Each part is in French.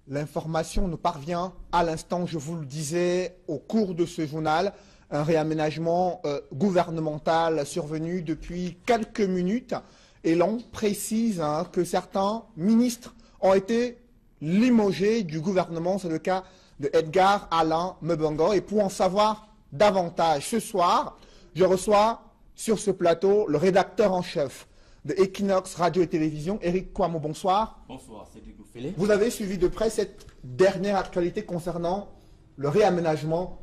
L'information nous parvient à l'instant, je vous le disais, au cours de ce journal, un réaménagement gouvernemental survenu depuis quelques minutes. Et l'on précise que certains ministres ont été limogés du gouvernement. C'est le cas de Edgar Alain Mebongo. Et pour en savoir davantage, ce soir, je reçois sur ce plateau le rédacteur en chef de Equinox Radio et Télévision, Eric Kouamouo. Bonsoir. Bonsoir, c'est Hugo Félé. Vous avez suivi de près cette dernière actualité concernant le réaménagement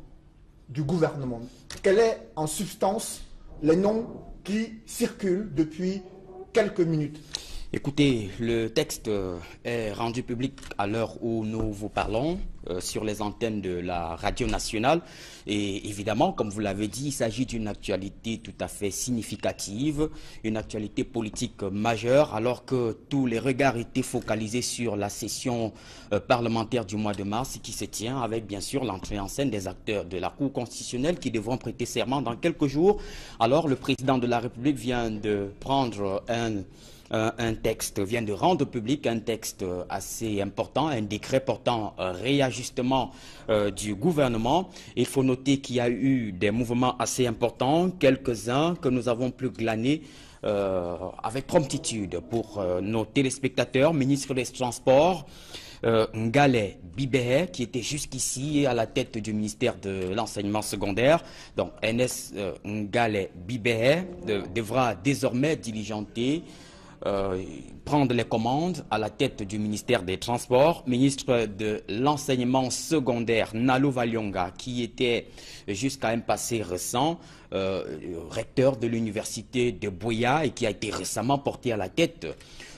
du gouvernement. Quels sont en substance les noms qui circulent depuis quelques minutes? Écoutez, le texte est rendu public à l'heure où nous vous parlons sur les antennes de la radio nationale. Et évidemment, comme vous l'avez dit, il s'agit d'une actualité tout à fait significative, une actualité politique majeure, alors que tous les regards étaient focalisés sur la session parlementaire du mois de mars qui se tient avec bien sûr l'entrée en scène des acteurs de la Cour constitutionnelle qui devront prêter serment dans quelques jours. Alors le président de la République vient de prendre vient de rendre public un texte assez important, un décret portant réajustement du gouvernement. Il faut noter qu'il y a eu des mouvements assez importants, quelques-uns que nous avons pu glaner avec promptitude pour nos téléspectateurs. Ministre des Transports, Ngale Bibehe, qui était jusqu'ici à la tête du ministère de l'enseignement secondaire. Donc NS Ngale Bibehe devra désormais diligenter prendre les commandes à la tête du ministère des Transports. Ministre de l'enseignement secondaire, Nalo Valyonga, qui était jusqu'à un passé récent recteur de l'université de Boya et qui a été récemment porté à la tête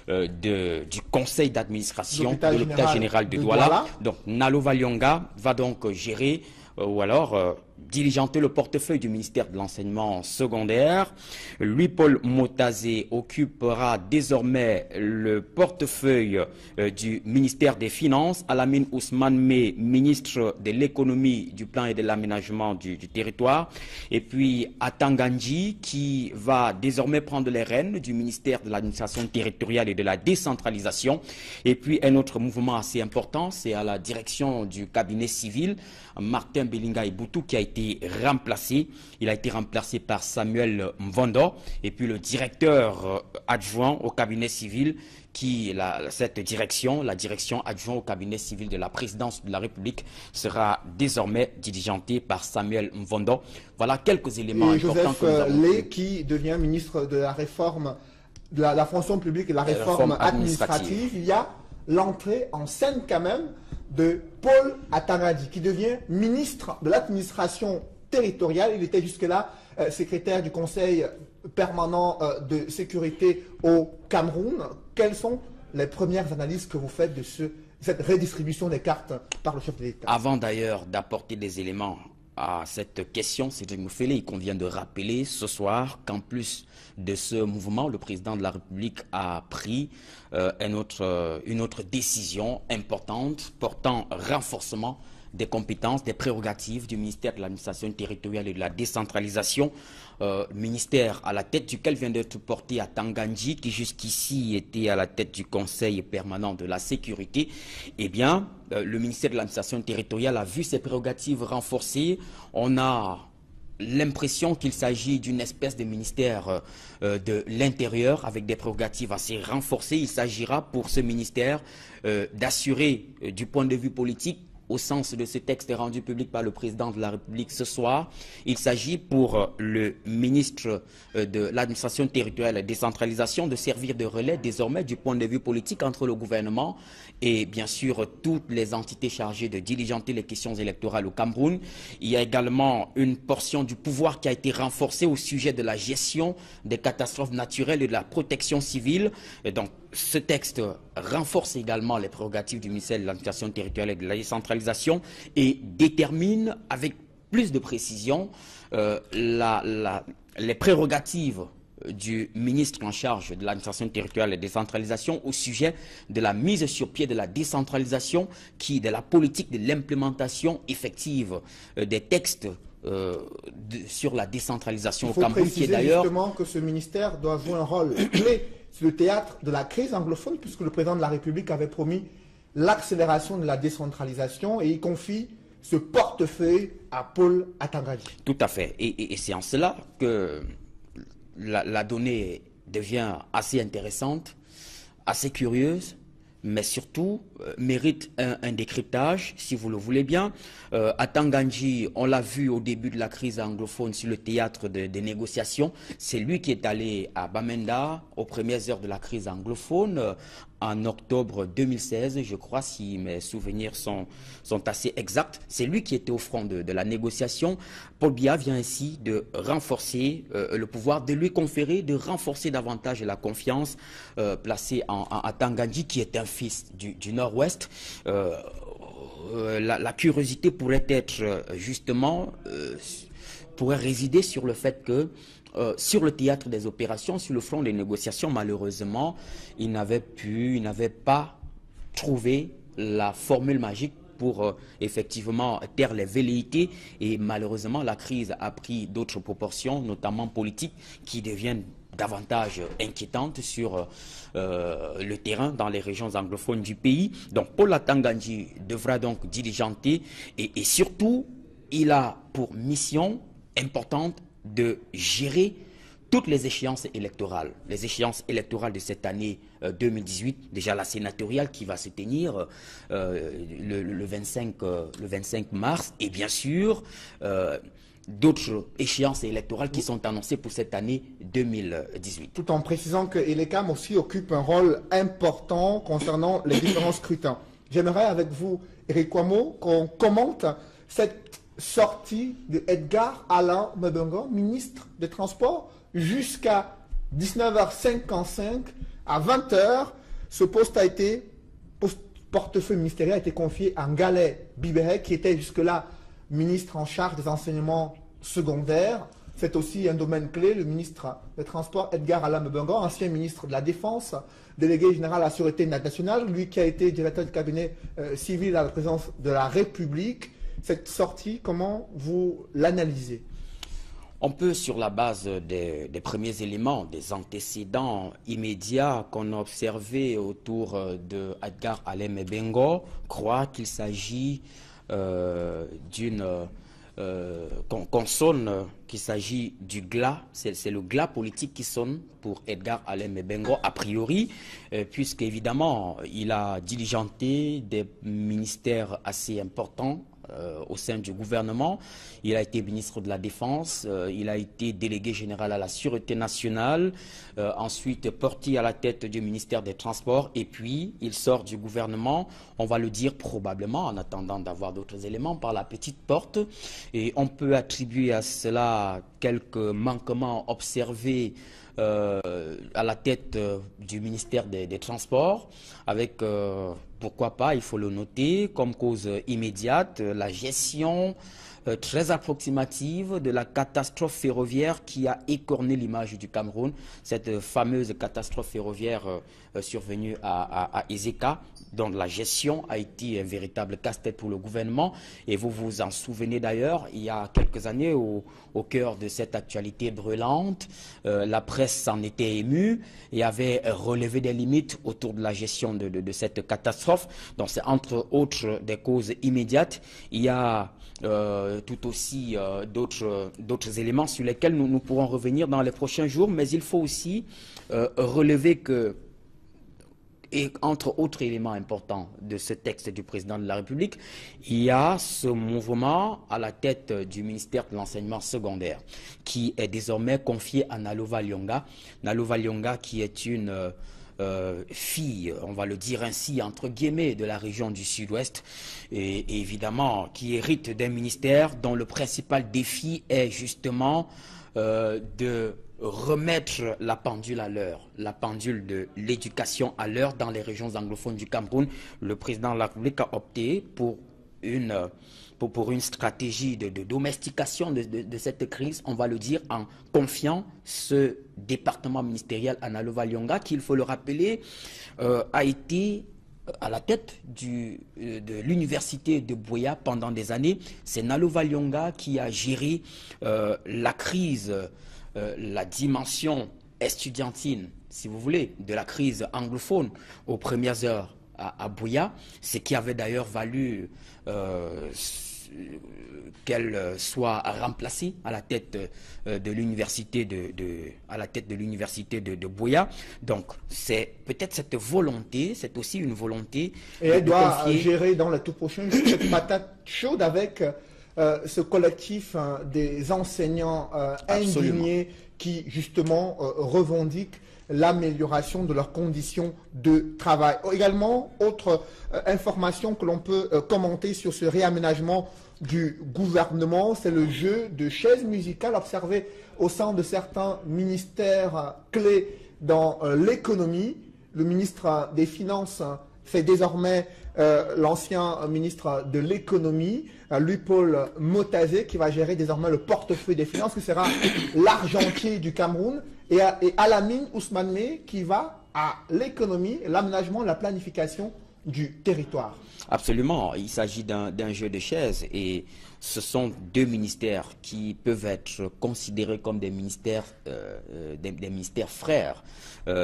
du conseil d'administration de l'hôpital général de Douala. Donc Nalo Valyonga va donc gérer ou alors diligenter le portefeuille du ministère de l'enseignement secondaire. Louis-Paul Motazé occupera désormais le portefeuille du ministère des Finances. Alamine Ousmane Mé, ministre de l'économie, du plan et de l'aménagement du territoire. Et puis Atanganji, qui va désormais prendre les rênes du ministère de l'administration territoriale et de la décentralisation. Et puis un autre mouvement assez important, c'est à la direction du cabinet civil, Martin Belinga Iboutou, qui a été remplacé. Il a été remplacé par Samuel Mvondo. Et puis le directeur adjoint au cabinet civil, cette direction, la direction adjointe au cabinet civil de la présidence de la République, sera désormais diligentée par Samuel Mvondo. Voilà quelques éléments importants. Joseph Lé, qui devient ministre de la réforme, de la fonction publique et de la réforme administrative. Il y a l'entrée en scène quand même de Paul Atanganji, qui devient ministre de l'administration territoriale. Il était jusque-là secrétaire du Conseil permanent de sécurité au Cameroun. Quelles sont les premières analyses que vous faites de cette redistribution des cartes par le chef de l'État? Avant d'ailleurs d'apporter des éléments à cette question, Cédric Moufélé, il convient de rappeler ce soir qu'en plus de ce mouvement, le président de la République a pris une autre décision importante portant renforcement des compétences, des prérogatives du ministère de l'administration territoriale et de la décentralisation, ministère à la tête duquel vient d'être porté à Tanganji, qui jusqu'ici était à la tête du Conseil permanent de la sécurité. Eh bien, le ministère de l'administration territoriale a vu ses prérogatives renforcées. On a l'impression qu'il s'agit d'une espèce de ministère de l'Intérieur avec des prérogatives assez renforcées. Il s'agira pour ce ministère d'assurer du point de vue politique, au sens de ce texte rendu public par le président de la République ce soir. Il s'agit pour le ministre de l'administration territoriale et de la décentralisation de servir de relais désormais du point de vue politique entre le gouvernement et bien sûr toutes les entités chargées de diligenter les questions électorales au Cameroun. Il y a également une portion du pouvoir qui a été renforcée au sujet de la gestion des catastrophes naturelles et de la protection civile. Et donc, ce texte renforce également les prérogatives du ministère de l'administration territoriale et de la décentralisation et détermine avec plus de précision les prérogatives du ministre en charge de l'administration territoriale et de la décentralisation au sujet de la mise sur pied de la décentralisation, de la politique de l'implémentation effective des textes sur la décentralisation au Cameroun, qui est d'ailleurs... Il faut préciser justement que ce ministère doit jouer un rôle clé sur le théâtre de la crise anglophone, puisque le président de la République avait promis l'accélération de la décentralisation et il confie ce portefeuille à Paul Atangadi. Tout à fait. Et c'est en cela que la donnée devient assez intéressante, assez curieuse, mais surtout mérite un décryptage, si vous le voulez bien. Atangadi, on l'a vu au début de la crise anglophone sur le théâtre des négociations. C'est lui qui est allé à Bamenda aux premières heures de la crise anglophone, en octobre 2016, je crois, si mes souvenirs sont assez exacts. C'est lui qui était au front de la négociation. Paul Biya vient ainsi de renforcer le pouvoir, de lui conférer, de renforcer davantage la confiance placée en Atangadi, qui est un fils du Nord-Ouest. La curiosité pourrait être justement, pourrait résider sur le fait que sur le théâtre des opérations, sur le front des négociations, malheureusement, il n'avait pas trouvé la formule magique pour effectivement taire les velléités, et malheureusement la crise a pris d'autres proportions, notamment politiques, qui deviennent davantage inquiétantes sur le terrain dans les régions anglophones du pays. Donc Paul Atangadi devra donc diligenter et surtout il a pour mission importante de gérer toutes les échéances électorales. Les échéances électorales de cette année 2018, déjà la sénatoriale qui va se tenir le 25 mars, et bien sûr d'autres échéances électorales qui sont annoncées pour cette année 2018. Tout en précisant que Elecam aussi occupe un rôle important concernant les différents scrutins. J'aimerais avec vous, Eric Ouamo, qu'on commente cette sortie de Edgar Alain Mbengo, ministre des Transports, jusqu'à 19h55, à 20h, ce portefeuille ministériel a été confié à Ngalé Bibere, qui était jusque-là ministre en charge des enseignements secondaires. C'est aussi un domaine clé, le ministre des Transports, Edgar Alain Mbengo, ancien ministre de la Défense, délégué général à la Sûreté nationale, lui qui a été directeur du cabinet civil à la présidence de la République. Cette sortie, comment vous l'analysez? On peut, sur la base des premiers éléments, des antécédents immédiats qu'on a observés autour de Edgar Alain Mbengo, croire qu'il s'agit d'une qu'on sonne, qu'il s'agit du glas, c'est le glas politique qui sonne pour Edgar Alain Mbengo a priori, puisque évidemment il a diligenté des ministères assez importants au sein du gouvernement. Il a été ministre de la Défense, il a été délégué général à la Sûreté nationale, ensuite porté à la tête du ministère des Transports, et puis il sort du gouvernement, on va le dire probablement, en attendant d'avoir d'autres éléments, par la petite porte, et on peut attribuer à cela quelques manquements observés à la tête du ministère des Transports, avec, pourquoi pas, il faut le noter, comme cause immédiate, la gestion très approximative de la catastrophe ferroviaire qui a écorné l'image du Cameroun, cette fameuse catastrophe ferroviaire survenue à Ezeka, dont la gestion a été un véritable casse-tête pour le gouvernement. Et vous vous en souvenez d'ailleurs, il y a quelques années, au cœur de cette actualité brûlante, la presse s'en était émue et avait relevé des limites autour de la gestion de cette catastrophe. Donc c'est entre autres des causes immédiates. Il y a tout aussi d'autres éléments sur lesquels nous pourrons revenir dans les prochains jours, mais il faut aussi relever que, et entre autres éléments importants de ce texte du président de la République, il y a ce mouvement à la tête du ministère de l'enseignement secondaire qui est désormais confié à Nalova Lyonga. Nalova Lyonga qui est une fille, on va le dire ainsi, entre guillemets, de la région du Sud-Ouest, et évidemment qui hérite d'un ministère dont le principal défi est justement de remettre la pendule à l'heure, la pendule de l'éducation à l'heure dans les régions anglophones du Cameroun. Le président de la République a opté pour une stratégie de domestication de cette crise, on va le dire, en confiant ce département ministériel à Nalova Lyonga, qui, il faut le rappeler, a été à la tête de l'université de Buea pendant des années. C'est Nalova Lyonga qui a géré la crise, la dimension estudiantine, si vous voulez, de la crise anglophone aux premières heures à Buea, ce qui avait d'ailleurs valu qu'elle soit remplacée à la tête de l'université de Buea. Donc c'est peut-être cette volonté, c'est aussi une volonté. Et elle doit gérer dans le tout prochain cette patate chaude avec ce collectif des enseignants indignés qui justement revendiquent l'amélioration de leurs conditions de travail. Également, autre information que l'on peut commenter sur ce réaménagement du gouvernement, c'est le jeu de chaises musicales observé au sein de certains ministères clés dans l'économie. Le ministre des Finances fait désormais l'ancien ministre de l'économie, Louis-Paul Motazé, qui va gérer désormais le portefeuille des finances, qui sera l'argentier du Cameroun, et Alamine Ousmane Meh, qui va à l'économie, l'aménagement, la planification du territoire. Absolument, il s'agit d'un jeu de chaises et ce sont deux ministères qui peuvent être considérés comme des ministères frères,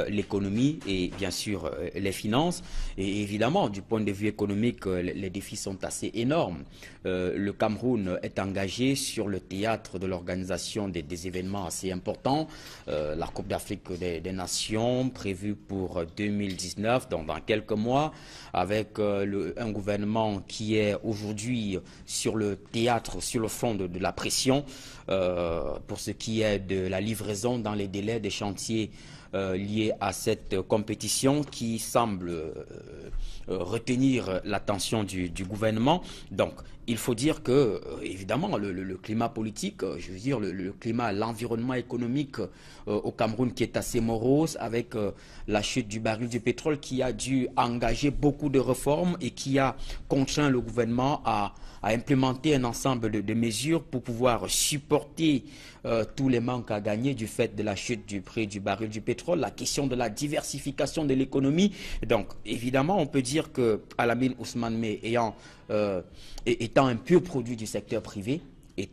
l'économie et bien sûr les finances. Et évidemment, du point de vue économique, les défis sont assez énormes. Le Cameroun est engagé sur le théâtre de l'organisation des événements assez importants. La Coupe d'Afrique des Nations prévue pour 2019, dans quelques mois, avec un gouvernement qui est aujourd'hui sur le théâtre, sur le front de la pression pour ce qui est de la livraison dans les délais des chantiers liés à cette compétition qui semble retenir l'attention du gouvernement. Donc, il faut dire que, évidemment, le climat politique, je veux dire, le climat, l'environnement économique au Cameroun qui est assez morose avec la chute du baril du pétrole qui a dû engager beaucoup de réformes et qui a contraint le gouvernement à implémenter un ensemble de mesures pour pouvoir supporter tous les manques à gagner du fait de la chute du prix du baril du pétrole, la question de la diversification de l'économie. Donc, évidemment, on peut dire que Alamine Ousmane Meh étant un pur produit du secteur privé, il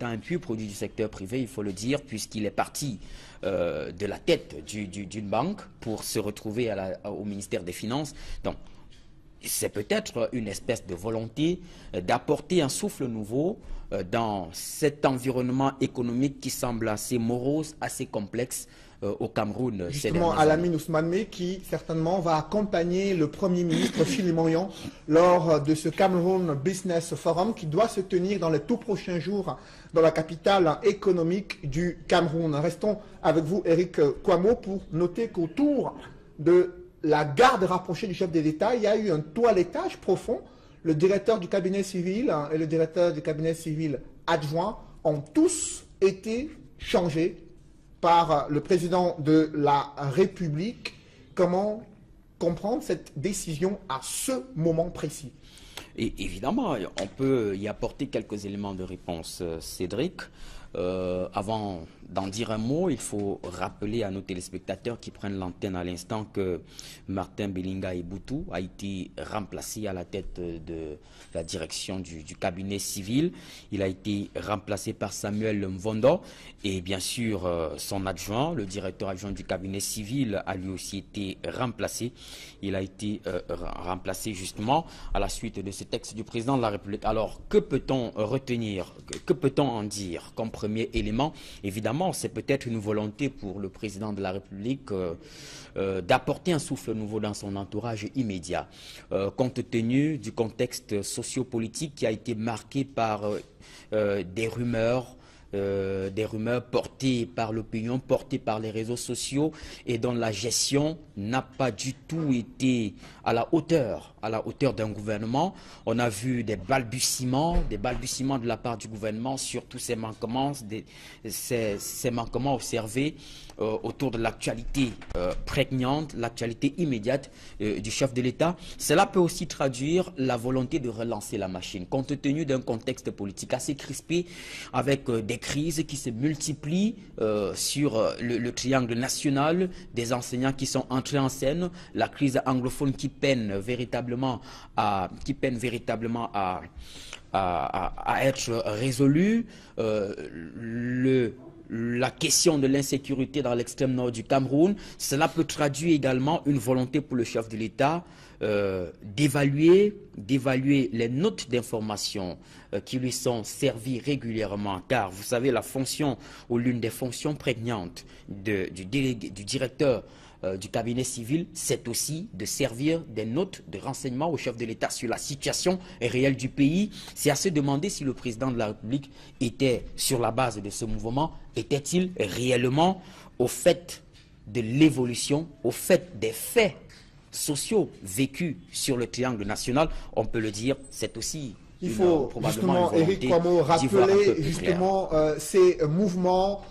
faut le dire, puisqu'il est parti de la tête d'une banque pour se retrouver au ministère des Finances. Donc, c'est peut-être une espèce de volonté d'apporter un souffle nouveau dans cet environnement économique qui semble assez morose, assez complexe au Cameroun. Justement, Alamine Ousmane Meh qui certainement va accompagner le Premier ministre Philippe Oyon lors de ce Cameroun Business Forum qui doit se tenir dans les tout prochains jours dans la capitale économique du Cameroun. Restons avec vous, Eric Kouamo, pour noter qu'autour de la garde rapprochée du chef de l'État, il y a eu un toilettage profond. Le directeur du cabinet civil et le directeur du cabinet civil adjoint ont tous été changés par le président de la République. Comment comprendre cette décision à ce moment précis? Et évidemment, on peut y apporter quelques éléments de réponse, Cédric. Avant d'en dire un mot, il faut rappeler à nos téléspectateurs qui prennent l'antenne à l'instant que Martin Belinga Eboutou a été remplacé à la tête de la direction du cabinet civil. Il a été remplacé par Samuel Mvondo et bien sûr son adjoint, le directeur adjoint du cabinet civil, a lui aussi été remplacé. Il a été remplacé justement à la suite de ce texte du président de la République. Alors, que peut-on retenir? Que peut-on en dire comme premier élément? Évidemment, c'est peut-être une volonté pour le président de la République d'apporter un souffle nouveau dans son entourage immédiat, compte tenu du contexte sociopolitique qui a été marqué par des rumeurs portées par l'opinion, portées par les réseaux sociaux et dont la gestion n'a pas du tout été à la hauteur d'un gouvernement. On a vu des balbutiements de la part du gouvernement sur tous ces manquements, ces manquements observés autour de l'actualité prégnante, l'actualité immédiate du chef de l'État. Cela peut aussi traduire la volonté de relancer la machine, compte tenu d'un contexte politique assez crispé, avec des crises qui se multiplient sur le triangle national, des enseignants qui sont entrés en scène, la crise anglophone qui peine véritablement à être résolue, la question de l'insécurité dans l'extrême nord du Cameroun. Cela peut traduire également une volonté pour le chef de l'État d'évaluer les notes d'information qui lui sont servies régulièrement, car vous savez, la fonction ou l'une des fonctions prégnantes du directeur du cabinet civil, c'est aussi de servir des notes de renseignement au chef de l'État sur la situation réelle du pays. C'est à se demander si le président de la République était, sur la base de ce mouvement, était-il réellement au fait de l'évolution, au fait des faits sociaux vécus sur le triangle national. On peut le dire, c'est aussi il faut justement, Éric Kouamouo, rappeler justement ces mouvements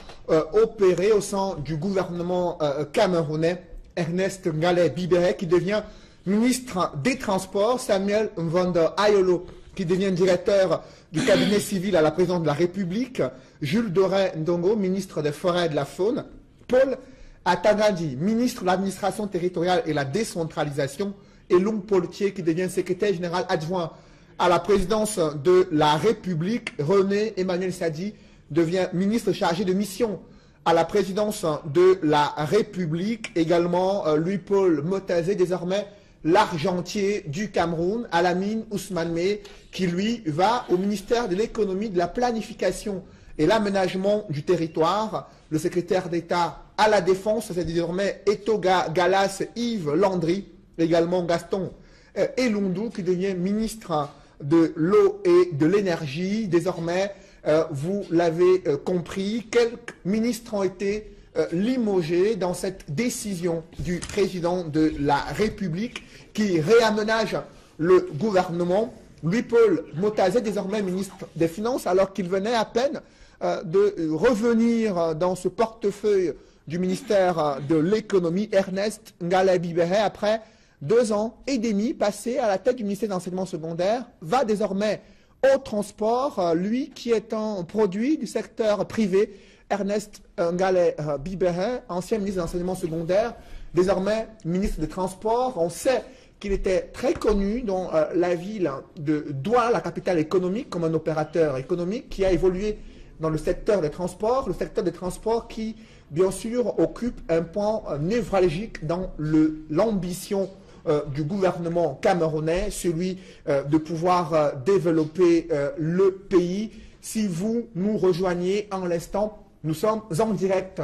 opérés au sein du gouvernement camerounais. Ernest Ngale Bibere qui devient ministre des Transports, Samuel Mvondo Ayolo qui devient directeur du cabinet civil à la présidence de la République, Jules Doré Ndongo, ministre des Forêts et de la Faune, Paul Atanadi, ministre de l'Administration territoriale et la décentralisation, et Long Poltier qui devient secrétaire général adjoint à la présidence de la République. René Emmanuel Sadi devient ministre chargé de mission à la présidence de la République. Également, Louis-Paul Motazé, désormais l'argentier du Cameroun, Alamine Ousmane Mey, qui lui va au ministère de l'économie, de la planification et l'aménagement du territoire. Le secrétaire d'État à la Défense, c'est désormais Etoga Galas Yves Landry, également Gaston Elundou, qui devient ministre de l'eau et de l'énergie. Désormais, vous l'avez compris, quelques ministres ont été limogés dans cette décision du président de la République qui réaménage le gouvernement. Louis-Paul Motazé, désormais ministre des Finances, alors qu'il venait à peine de revenir dans ce portefeuille du ministère de l'économie. Ernest Ngale Bibere, après 2 ans et demi passés à la tête du ministère de l'enseignement secondaire, va désormais au transport, lui qui est un produit du secteur privé. Ernest Ngale Bibere, ancien ministre de l'enseignement secondaire, désormais ministre des Transports. On sait qu'il était très connu dans la ville de Douala, la capitale économique, comme un opérateur économique qui a évolué dans le secteur des transports. Le secteur des transports qui, bien sûr, occupe un point névralgique dans l'ambition du gouvernement camerounais, celui de pouvoir développer le pays. Si vous nous rejoignez en l'instant, nous sommes en direct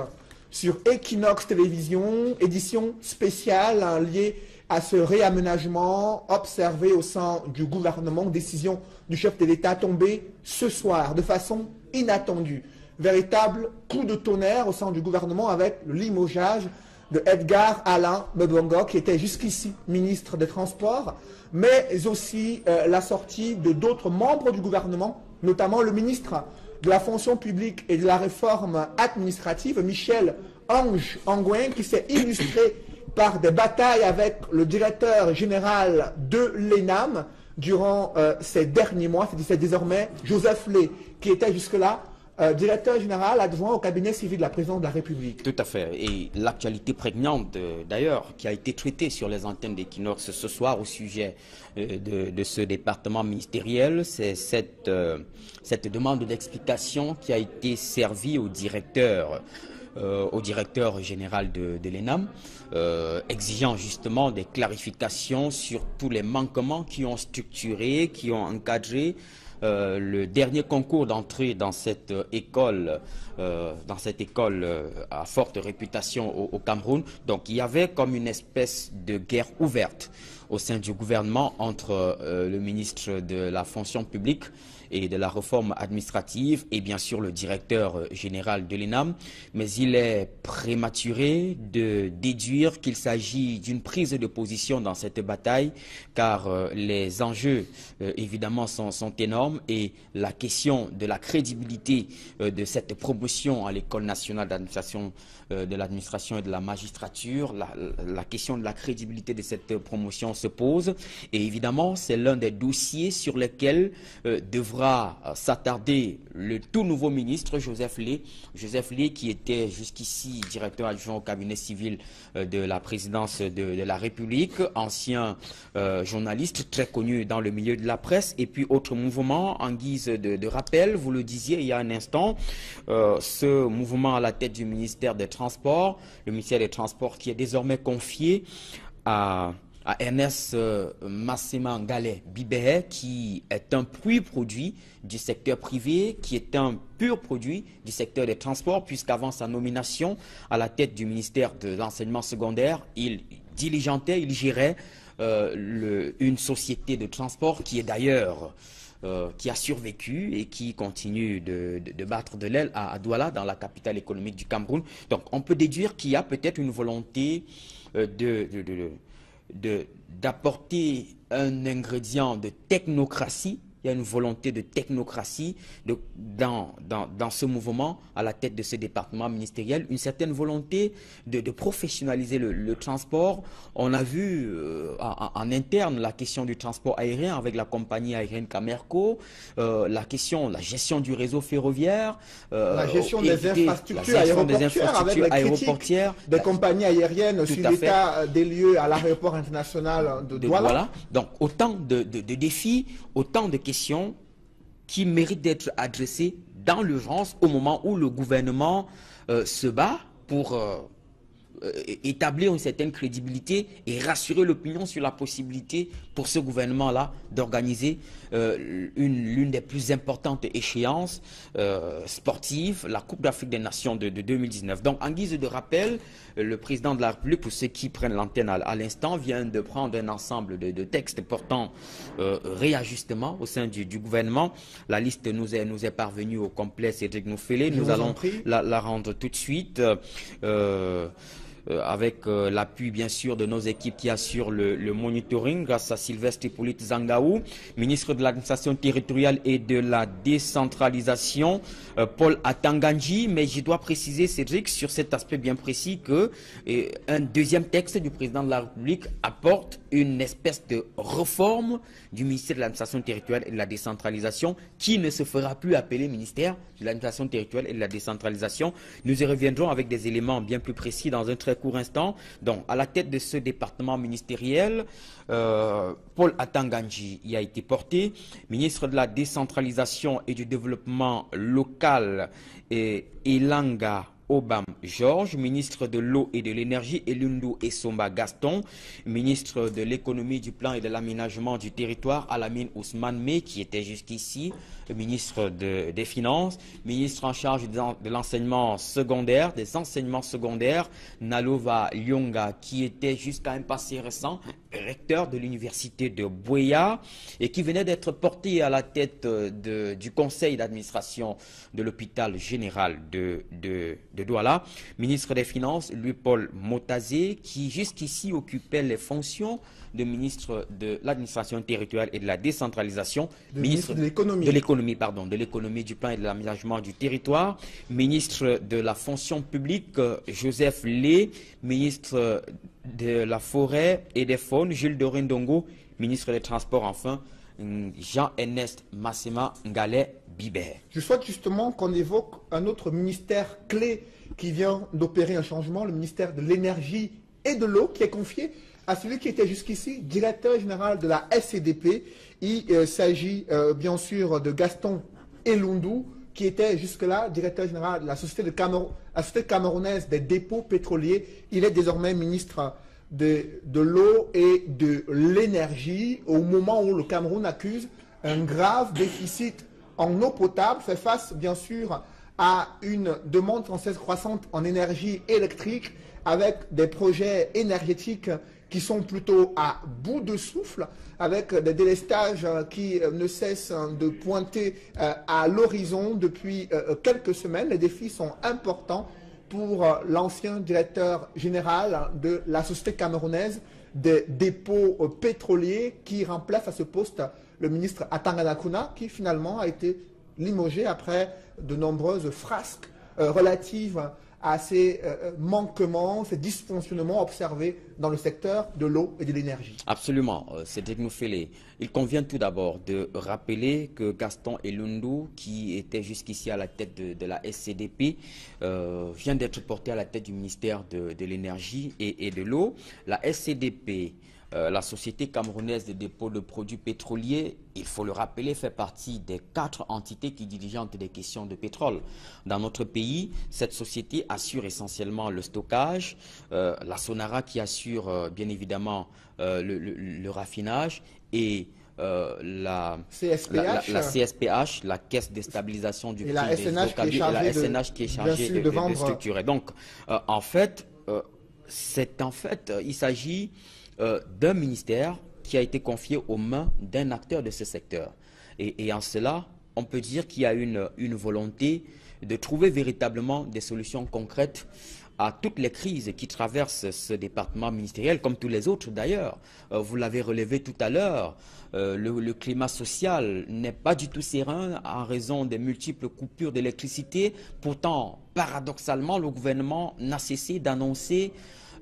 sur Equinox Télévision, édition spéciale liée à ce réaménagement observé au sein du gouvernement, décision du chef de l'État tombée ce soir de façon inattendue. Véritable coup de tonnerre au sein du gouvernement avec le limogeage de Edgar Alain Mbongo, qui était jusqu'ici ministre des Transports, mais aussi la sortie de d'autres membres du gouvernement, notamment le ministre de la fonction publique et de la réforme administrative, Michel Ange Angouin, qui s'est illustré par des batailles avec le directeur général de l'ENAM durant ces derniers mois. C'est désormais Joseph Lé, qui était jusque-là directeur général adjoint au cabinet civil de la présidence de la République. Tout à fait. Et l'actualité prégnante, d'ailleurs, qui a été traitée sur les antennes d'Equinox ce soir au sujet de ce département ministériel, c'est cette demande d'explication qui a été servie au directeur général de l'ENAM, exigeant justement des clarifications sur tous les manquements qui ont structuré, qui ont encadré le dernier concours d'entrée dans cette école à forte réputation au Cameroun. Donc il y avait comme une espèce de guerre ouverte au sein du gouvernement entre le ministre de la fonction publique et de la réforme administrative et bien sûr le directeur général de l'ENAM. Mais il est prématuré de déduire qu'il s'agit d'une prise de position dans cette bataille, car les enjeux évidemment sont énormes et la question de la crédibilité de cette promotion à l'École nationale d'administration de l'administration et de la magistrature, la question de la crédibilité de cette promotion se pose. Et évidemment, c'est l'un des dossiers sur lesquels devra s'attarder le tout nouveau ministre Joseph Lé. Joseph Lé qui était jusqu'ici directeur adjoint au cabinet civil de la présidence de la République, ancien journaliste très connu dans le milieu de la presse. Et puis autre mouvement, en guise de rappel, vous le disiez il y a un instant, ce mouvement à la tête du ministère des Transports, le ministère des Transports qui est désormais confié à Ernest Massema Ngale Bibé, qui est un pur produit du secteur privé, qui est un pur produit du secteur des transports, puisqu'avant sa nomination à la tête du ministère de l'enseignement secondaire, il diligentait, il gérait une société de transport qui est d'ailleurs qui a survécu et qui continue de battre de l'aile à Douala, dans la capitale économique du Cameroun. Donc on peut déduire qu'il y a peut-être une volonté d'apporter un ingrédient de technocratie. Il y a une volonté de technocratie dans ce mouvement, à la tête de ce département ministériel, une certaine volonté de professionnaliser le transport. On a vu en interne la question du transport aérien avec la compagnie aérienne Camerco, la gestion du réseau ferroviaire, la gestion des infrastructures aéroportières, des compagnies aériennes sur l'état des lieux à l'aéroport international de Douala. Donc autant de défis, autant de questions qui méritent d'être adressées dans l'urgence au moment où le gouvernement se bat pour établir une certaine crédibilité et rassurer l'opinion sur la possibilité pour ce gouvernement-là d'organiser l'une des plus importantes échéances sportives, la Coupe d'Afrique des Nations de 2019. Donc, en guise de rappel, le président de la République, pour ceux qui prennent l'antenne à l'instant, vient de prendre un ensemble de textes portant réajustement au sein du gouvernement. La liste nous est parvenue au complet, Cédric Noufélé. Nous allons la rendre tout de suite. Avec l'appui bien sûr de nos équipes qui assurent le monitoring, grâce à Sylvestre Hippolyte Zangaou, ministre de l'administration territoriale et de la décentralisation, Paul Atanganji. Mais je dois préciser, Cédric, sur cet aspect bien précis, que un deuxième texte du président de la République apporte une espèce de réforme du ministère de l'administration territoriale et de la décentralisation qui ne se fera plus appeler ministère de l'administration territoriale et de la décentralisation. Nous y reviendrons avec des éléments bien plus précis dans un très court instant. Donc, à la tête de ce département ministériel, Paul Atanganji y a été porté, ministre de la décentralisation et du développement local, et Elanga Obam Georges, ministre de l'eau et de l'énergie, Elundu Essomba Gaston, ministre de l'économie, du plan et de l'aménagement du territoire, Alamine Ousmane Mey, qui était jusqu'ici ministre des Finances, ministre en charge de l'enseignement secondaire, des enseignements secondaires, Nalova Lyonga, qui était jusqu'à un passé récent recteur de l'université de Buea et qui venait d'être porté à la tête du conseil d'administration de l'hôpital général de Douala, ministre des Finances, Louis-Paul Motazé, qui jusqu'ici occupait les fonctions de ministre de l'administration territoriale et de la décentralisation, ministre de l'économie, du plan et de l'aménagement du territoire, ministre de la fonction publique, Joseph Lé, ministre de la forêt et des faunes, Jules Dorindongo, ministre des Transports, enfin, Jean-Ernest Massema Ngale Bibé. Je souhaite justement qu'on évoque un autre ministère clé qui vient d'opérer un changement, le ministère de l'énergie et de l'eau, qui est confié à celui qui était jusqu'ici directeur général de la SCDP. Il s'agit bien sûr de Gaston Elundu, qui était jusque-là directeur général de la société camerounaise des dépôts pétroliers. Il est désormais ministre de l'eau et de l'énergie au moment où le Cameroun accuse un grave déficit en eau potable, fait face bien sûr à une demande française croissante en énergie électrique avec des projets énergétiques qui sont plutôt à bout de souffle, avec des délestages qui ne cessent de pointer à l'horizon depuis quelques semaines. Les défis sont importants pour l'ancien directeur général de la société camerounaise des dépôts pétroliers qui remplace à ce poste le ministre Atangana Kuna, qui finalement a été limogé après de nombreuses frasques relatives à ces manquements, ces dysfonctionnements observés dans le secteur de l'eau et de l'énergie? Absolument, c'est Moufélé. Il convient tout d'abord de rappeler que Gaston Elundu, qui était jusqu'ici à la tête de la SCDP, vient d'être porté à la tête du ministère de l'énergie et de l'eau. La SCDP, la Société camerounaise de dépôt de produits pétroliers, il faut le rappeler, fait partie des 4 entités qui diligentent des questions de pétrole. Dans notre pays, cette société assure essentiellement le stockage, la Sonara qui assure bien évidemment le raffinage et la CSPH, la Caisse de stabilisation du prix des hydrocarbures, et la SNH qui est chargée de structurer. Donc, en fait, il s'agit d'un ministère qui a été confié aux mains d'un acteur de ce secteur. Et en cela, on peut dire qu'il y a une volonté de trouver véritablement des solutions concrètes à toutes les crises qui traversent ce département ministériel, comme tous les autres d'ailleurs. Vous l'avez relevé tout à l'heure, le climat social n'est pas du tout serein en raison des multiples coupures d'électricité. Pourtant, paradoxalement, le gouvernement n'a cessé d'annoncer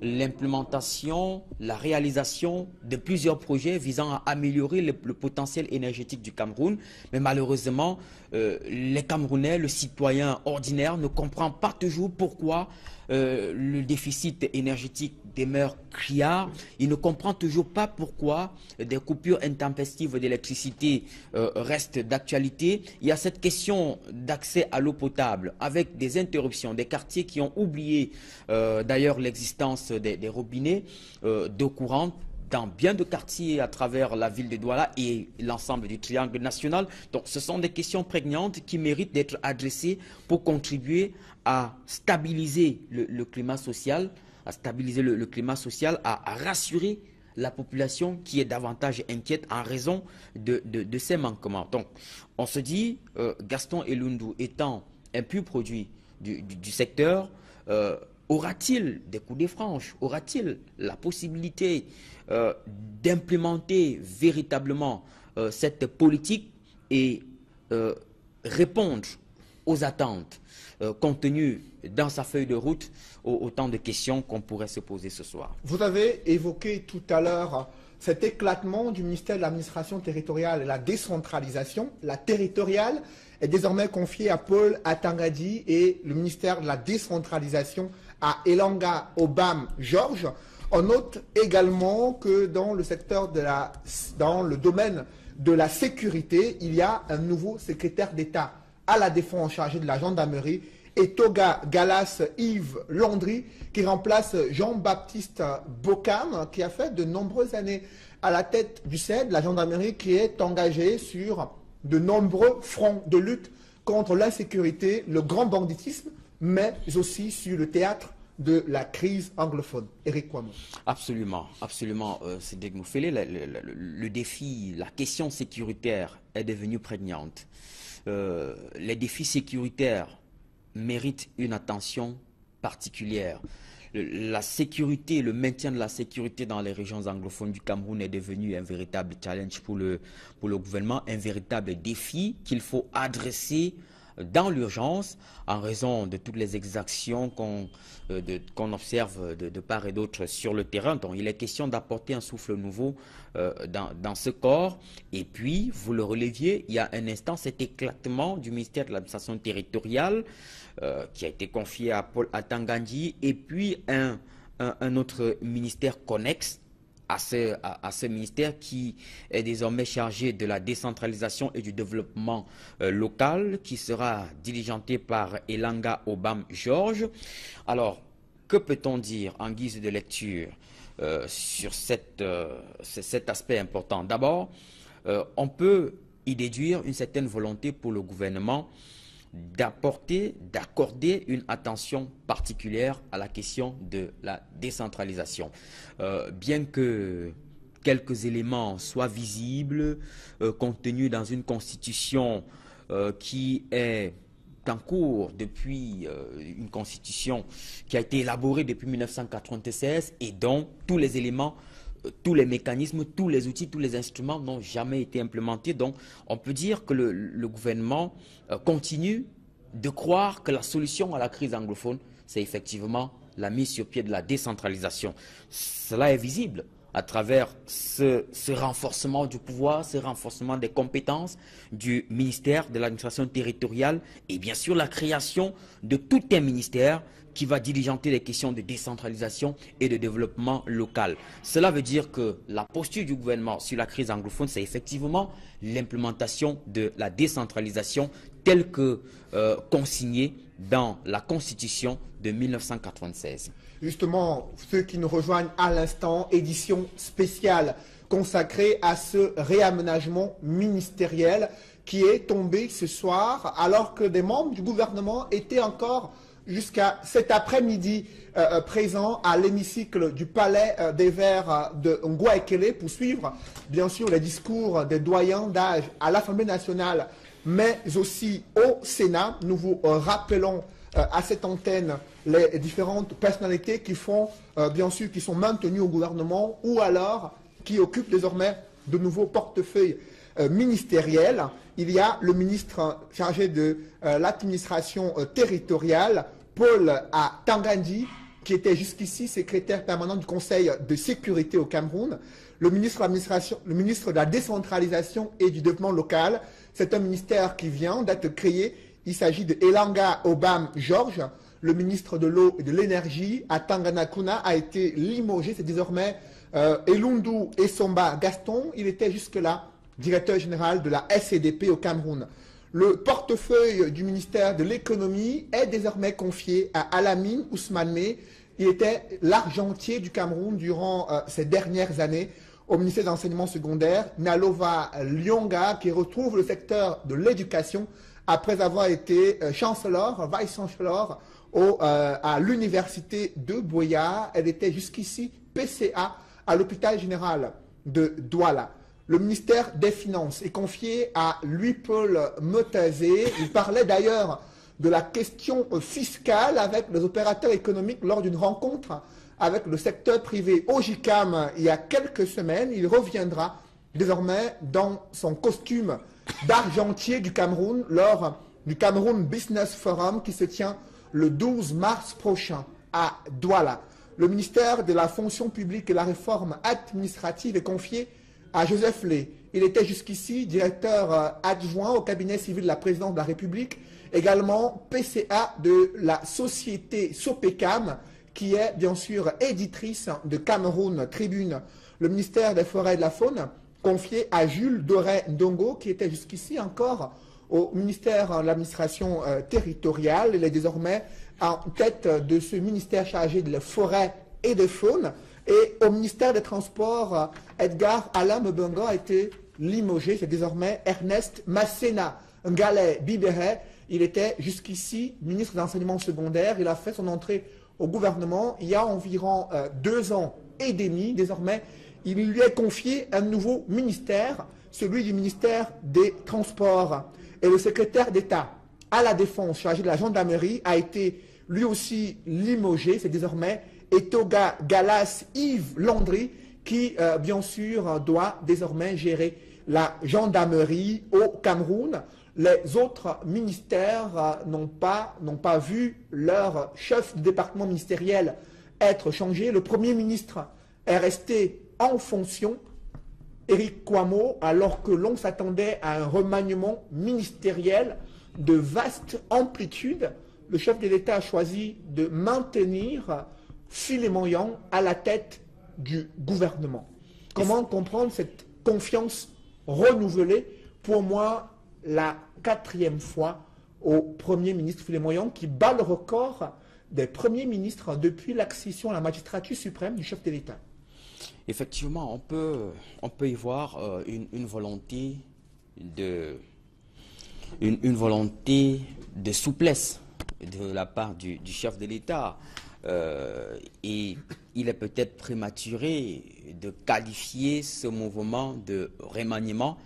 l'implémentation, la réalisation de plusieurs projets visant à améliorer le potentiel énergétique du Cameroun. Mais malheureusement, les Camerounais, le citoyen ordinaire, ne comprend pas toujours pourquoi le déficit énergétique demeure criard. Il ne comprend toujours pas pourquoi des coupures intempestives d'électricité restent d'actualité. Il y a cette question d'accès à l'eau potable avec des interruptions, des quartiers qui ont oublié d'ailleurs l'existence des robinets d'eau courante dans bien de quartiers à travers la ville de Douala et l'ensemble du triangle national. Donc ce sont des questions prégnantes qui méritent d'être adressées pour contribuer à stabiliser le climat social, à rassurer la population qui est davantage inquiète en raison de ces manquements. Donc on se dit, Gaston Elundu étant un pur produit du secteur, aura-t-il des coups de franche? Aura-t-il la possibilité d'implémenter véritablement cette politique et répondre aux attentes contenues dans sa feuille de route, autant de questions qu'on pourrait se poser ce soir? Vous avez évoqué tout à l'heure cet éclatement du ministère de l'administration territoriale et la décentralisation. La territoriale est désormais confiée à Paul Atangadi et le ministère de la décentralisation à Elanga Obam Georges. On note également que dans le domaine de la sécurité, il y a un nouveau secrétaire d'État à la défense chargé de la gendarmerie, et Toga Galas Yves Landry, qui remplace Jean-Baptiste Bocam, qui a fait de nombreuses années à la tête du CED, la gendarmerie qui est engagée sur de nombreux fronts de lutte contre l'insécurité, le grand banditisme, mais aussi sur le théâtre de la crise anglophone. Éric Kouamouo. Absolument, absolument. C'est Moufélé, le défi, la question sécuritaire est devenue prégnante. Les défis sécuritaires méritent une attention particulière. La sécurité, le maintien de la sécurité dans les régions anglophones du Cameroun est devenu un véritable challenge pour le gouvernement, un véritable défi qu'il faut adresser dans l'urgence en raison de toutes les exactions qu'on observe de part et d'autre sur le terrain. Donc il est question d'apporter un souffle nouveau dans ce corps. Et puis, vous le releviez, il y a un instant, cet éclatement du ministère de l'administration territoriale qui a été confié à Paul Atangadi, et puis un autre ministère connexe à ce ministère qui est désormais chargé de la décentralisation et du développement local, qui sera diligenté par Elanga Obam Georges. Alors, que peut-on dire en guise de lecture sur cet aspect important? D'abord, on peut y déduire une certaine volonté pour le gouvernement d'accorder une attention particulière à la question de la décentralisation. Bien que quelques éléments soient visibles, contenus dans une constitution qui est en cours depuis une constitution qui a été élaborée depuis 1996 et dont tous les éléments, tous les mécanismes, tous les outils, tous les instruments n'ont jamais été implémentés. Donc, on peut dire que le gouvernement continue de croire que la solution à la crise anglophone c'est effectivement la mise sur pied de la décentralisation. Cela est visible à travers ce renforcement du pouvoir, ce renforcement des compétences du ministère de l'administration territoriale et bien sûr la création de tout un ministère qui va diligenter les questions de décentralisation et de développement local. Cela veut dire que la posture du gouvernement sur la crise anglophone, c'est effectivement l'implémentation de la décentralisation telle que consignée dans la Constitution de 1996. Justement, ceux qui nous rejoignent à l'instant, édition spéciale consacrée à ce réaménagement ministériel qui est tombé ce soir alors que des membres du gouvernement étaient encore jusqu'à cet après-midi présents à l'hémicycle du Palais des Verts de Ngouaekele pour suivre bien sûr les discours des doyens d'âge à l'Assemblée nationale mais aussi au Sénat. Nous vous rappelons à cette antenne les différentes personnalités qui font, bien sûr, qui sont maintenues au gouvernement ou alors qui occupent désormais de nouveaux portefeuilles ministériels. Il y a le ministre chargé de l'administration territoriale, Paul Tangandi, qui était jusqu'ici secrétaire permanent du Conseil de sécurité au Cameroun. Le ministre de la décentralisation et du développement local, c'est un ministère qui vient d'être créé. Il s'agit de Elanga Obam Georges. Le ministre de l'eau et de l'énergie, Atangana Kuna, a été limogé. C'est désormais Elundu Essomba Gaston. Il était jusque-là directeur général de la SCDP au Cameroun. Le portefeuille du ministère de l'économie est désormais confié à Alamine Ousmane Meh. Il était l'argentier du Cameroun durant ces dernières années au ministère de l'enseignement secondaire. Nalova Lyonga, qui retrouve le secteur de l'éducation après avoir été chancellor, vice-chancellor à l'université de Boya. Elle était jusqu'ici PCA à l'hôpital général de Douala. Le ministère des Finances est confié à Louis-Paul Motazé. Il parlait d'ailleurs de la question fiscale avec les opérateurs économiques lors d'une rencontre avec le secteur privé au JICAM il y a quelques semaines. Il reviendra désormais dans son costume d'argentier du Cameroun lors du Cameroun Business Forum qui se tient le 12 mars prochain à Douala. Le ministère de la fonction publique et la réforme administrative est confié à Joseph Lé. Il était jusqu'ici directeur adjoint au cabinet civil de la présidence de la République, également PCA de la société Sopecam, qui est bien sûr éditrice de Cameroun Tribune. Le ministère des Forêts et de la Faune, confié à Jules Doré Ndongo, qui était jusqu'ici encore au ministère de l'administration territoriale. Il est désormais en tête de ce ministère chargé de la forêt et de faune. Et au ministère des Transports, Edgar Alain Mbenga a été limogé. C'est désormais Ernest Massena Ngale Bibere. Il était jusqu'ici ministre de l'enseignement secondaire. Il a fait son entrée au gouvernement il y a environ 2 ans et demi. Désormais, il lui est confié un nouveau ministère, celui du ministère des Transports. Et le secrétaire d'État à la Défense, chargé de la gendarmerie, a été lui aussi limogé. C'est désormais Etoga Galas Yves Landry qui, bien sûr, doit désormais gérer la gendarmerie au Cameroun. Les autres ministères n'ont pas vu leur chef de département ministériel être changé. Le Premier ministre est resté en fonction, Éric Kouamo, alors que l'on s'attendait à un remaniement ministériel de vaste amplitude. Le chef de l'État a choisi de maintenir Philémon Yang à la tête du gouvernement. Comment comprendre cette confiance renouvelée? Pour moi, la 4e fois au Premier ministre Philémon Yang qui bat le record des premiers ministres depuis l'accession à la magistrature suprême du chef de l'État. Effectivement, on peut y voir une volonté de souplesse de la part du chef de l'État. Et il est peut-être prématuré de qualifier ce mouvement de remaniement.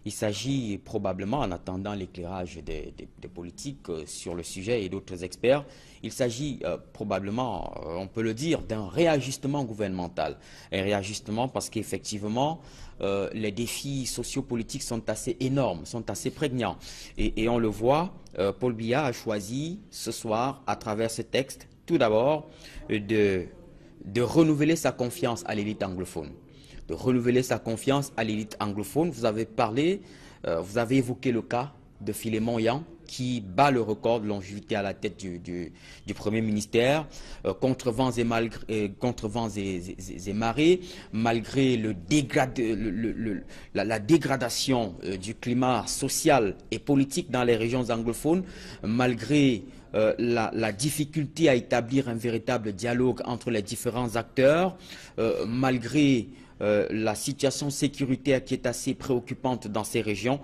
Il s'agit probablement, en attendant l'éclairage des politiques sur le sujet et d'autres experts, il s'agit probablement, on peut le dire, d'un réajustement gouvernemental. Un réajustement parce qu'effectivement, les défis sociopolitiques sont assez énormes, sont assez prégnants. Et on le voit, Paul Biya a choisi ce soir, à travers ce texte, tout d'abord de renouveler sa confiance à l'élite anglophone. De renouveler sa confiance à l'élite anglophone. Vous avez parlé, vous avez évoqué le cas de Philémon Yang, qui bat le record de longévité à la tête du Premier ministère, contre vents et marées, malgré la dégradation du climat social et politique dans les régions anglophones, malgré la difficulté à établir un véritable dialogue entre les différents acteurs, malgré la situation sécuritaire qui est assez préoccupante dans ces régions,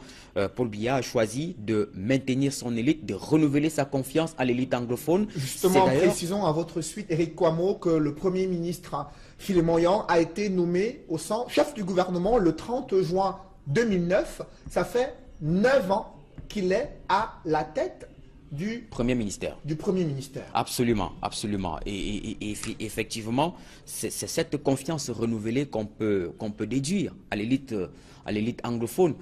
Paul Biya a choisi de maintenir son élite, de renouveler sa confiance à l'élite anglophone. Justement, précisons à votre suite, Éric Kouamouo, que le Premier ministre Philémon Yang a été nommé chef du gouvernement le 30 juin 2009. Ça fait 9 ans qu'il est à la tête du Premier ministère. Absolument, absolument. Et effectivement, c'est cette confiance renouvelée qu'on peut déduire à l'élite anglophone.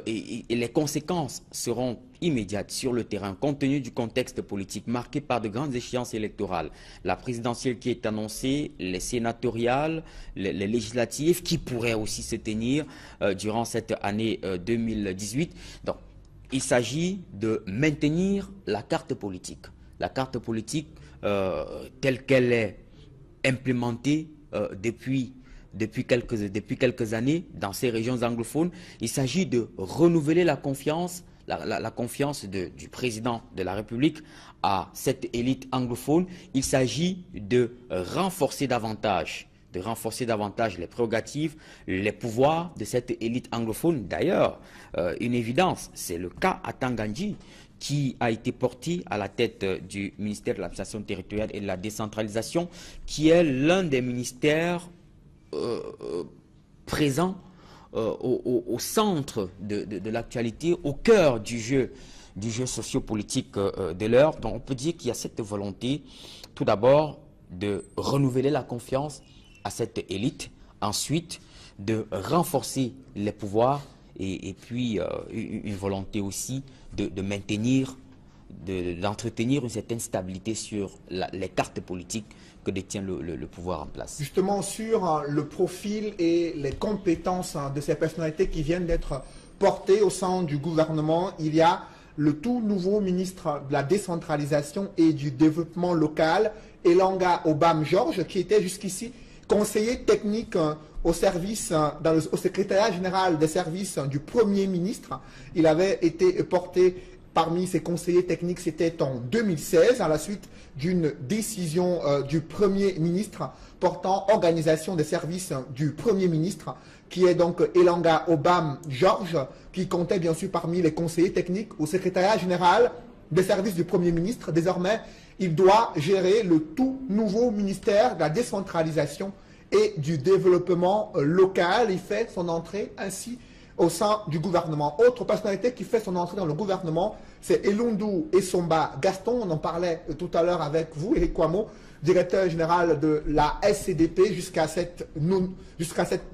Et les conséquences seront immédiates sur le terrain, compte tenu du contexte politique marqué par de grandes échéances électorales. La présidentielle qui est annoncée, les sénatoriales, les législatives qui pourraient aussi se tenir durant cette année 2018. Donc, il s'agit de maintenir la carte politique. La carte politique telle qu'elle est implémentée depuis quelques années dans ces régions anglophones. Il s'agit de renouveler la confiance, la confiance du président de la République à cette élite anglophone. Il s'agit de renforcer davantage les prérogatives, les pouvoirs de cette élite anglophone. D'ailleurs, une évidence, c'est le cas à Tangandji, qui a été porté à la tête du ministère de l'administration territoriale et de la décentralisation, qui est l'un des ministères présents au centre de l'actualité, au cœur du jeu sociopolitique de l'heure. Donc on peut dire qu'il y a cette volonté, tout d'abord, de renouveler la confiance à cette élite, ensuite de renforcer les pouvoirs et puis une volonté aussi de maintenir, d'entretenir une certaine stabilité sur les cartes politiques que détient le pouvoir en place. Justement sur le profil et les compétences de ces personnalités qui viennent d'être portées au sein du gouvernement, il y a le tout nouveau ministre de la décentralisation et du développement local, Elanga Obam Georges, qui était jusqu'ici conseiller technique au secrétariat général des services du Premier ministre. Il avait été porté parmi ses conseillers techniques, c'était en 2016, à la suite d'une décision du Premier ministre portant organisation des services du Premier ministre, qui est donc Elanga Obam Georges, qui comptait bien sûr parmi les conseillers techniques au secrétariat général des services du Premier ministre. Désormais, il doit gérer le tout nouveau ministère de la décentralisation et du développement local. Il fait son entrée ainsi au sein du gouvernement. Autre personnalité qui fait son entrée dans le gouvernement, c'est Elundu Essomba Gaston. On en parlait tout à l'heure avec vous, Éric Kouamouo, directeur général de la SCDP jusqu'à cette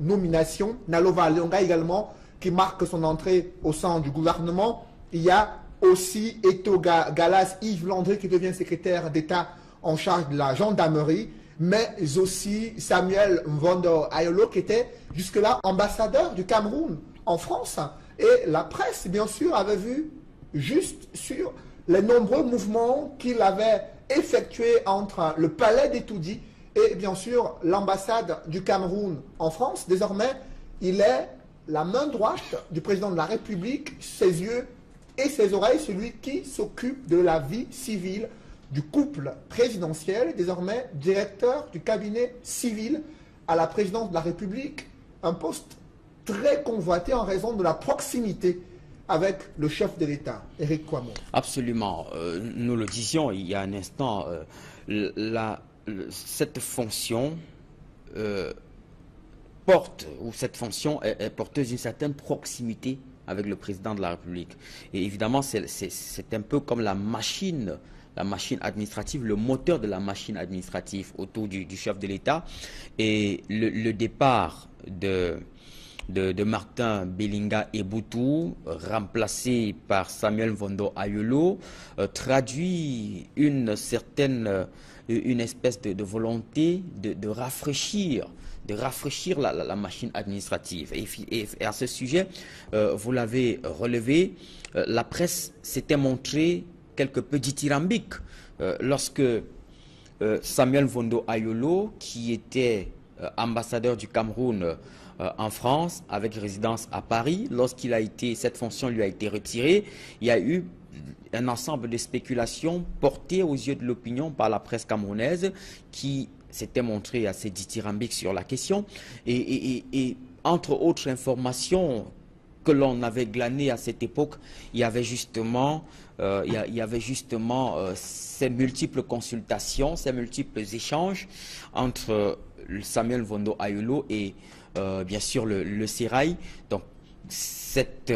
nomination. Nalova Leonga également, qui marque son entrée au sein du gouvernement. Il y a aussi Etoga Galas Yves Landry, qui devient secrétaire d'État en charge de la gendarmerie, mais aussi Samuel Mvondo Ayolo, qui était jusque-là ambassadeur du Cameroun en France. Et la presse, bien sûr, avait vu juste sur les nombreux mouvements qu'il avait effectués entre le palais d'Etoudi et, bien sûr, l'ambassade du Cameroun en France. Désormais, il est la main droite du président de la République, ses yeux et ses oreilles, celui qui s'occupe de la vie civile du couple présidentiel, désormais directeur du cabinet civil à la présidence de la République, un poste très convoité en raison de la proximité avec le chef de l'État, Éric Kouamouo. Absolument. Nous le disions il y a un instant, cette fonction cette fonction est porteuse d'une certaine proximité avec le président de la République. Et évidemment, c'est un peu comme la machine administrative, le moteur de la machine administrative autour du chef de l'État. Et le départ de Martin Belinga Eboutou, remplacé par Samuel Mvondo Ayolo, traduit une certaine une espèce de volonté de rafraîchir la machine administrative. Et à ce sujet, vous l'avez relevé, la presse s'était montrée quelque peu dithyrambique lorsque Samuel Vondo Ayolo, qui était ambassadeur du Cameroun en France, avec résidence à Paris, cette fonction lui a été retirée, il y a eu un ensemble de spéculations portées aux yeux de l'opinion par la presse camerounaise qui s'était montrée assez dithyrambique sur la question. Et entre autres informations que l'on avait glanées à cette époque, il y avait justement ces multiples consultations, ces multiples échanges entre Samuel Vondo Ayolo et bien sûr le Sérail. Donc cette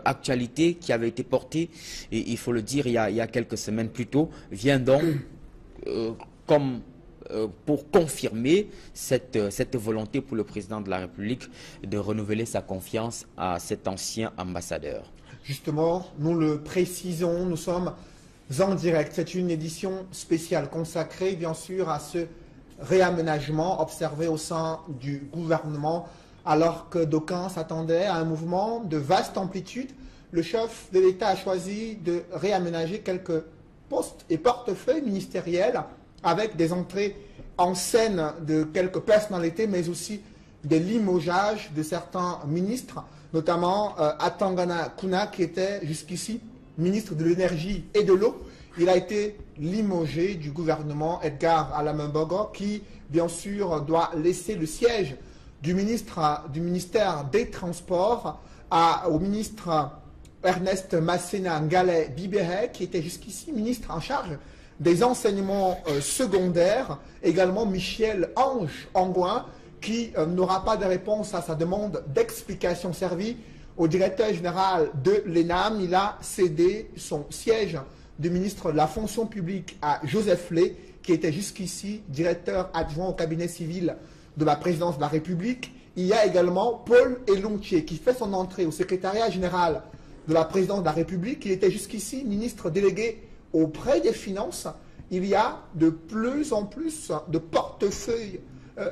actualité qui avait été portée, et il faut le dire, il y a quelques semaines plus tôt, vient donc pour confirmer cette volonté pour le président de la République de renouveler sa confiance à cet ancien ambassadeur. Justement, nous le précisons, nous sommes en direct. C'est une édition spéciale consacrée bien sûr à ce réaménagement observé au sein du gouvernement, alors que d'aucuns s'attendaient à un mouvement de vaste amplitude. Le chef de l'État a choisi de réaménager quelques postes et portefeuilles ministériels avec des entrées en scène de quelques personnalités, mais aussi des limogeages de certains ministres, notamment Atangana Kuna, qui était jusqu'ici ministre de l'énergie et de l'eau. Il a été limogé du gouvernement. Edgar Alamembogo, qui bien sûr doit laisser le siège du ministère des Transports au ministre Ernest Masséna Ngale Bibere, qui était jusqu'ici ministre en charge des enseignements secondaires. Également Michel Ange Angouin, qui n'aura pas de réponse à sa demande d'explication servie au directeur général de l'ENAM. Il a cédé son siège de ministre de la fonction publique à Joseph Lé, qui était jusqu'ici directeur adjoint au cabinet civil de la présidence de la République. Il y a également Paul Elontier, qui fait son entrée au secrétariat général de la présidence de la République. Il était jusqu'ici ministre délégué auprès des Finances. Il y a de plus en plus de portefeuilles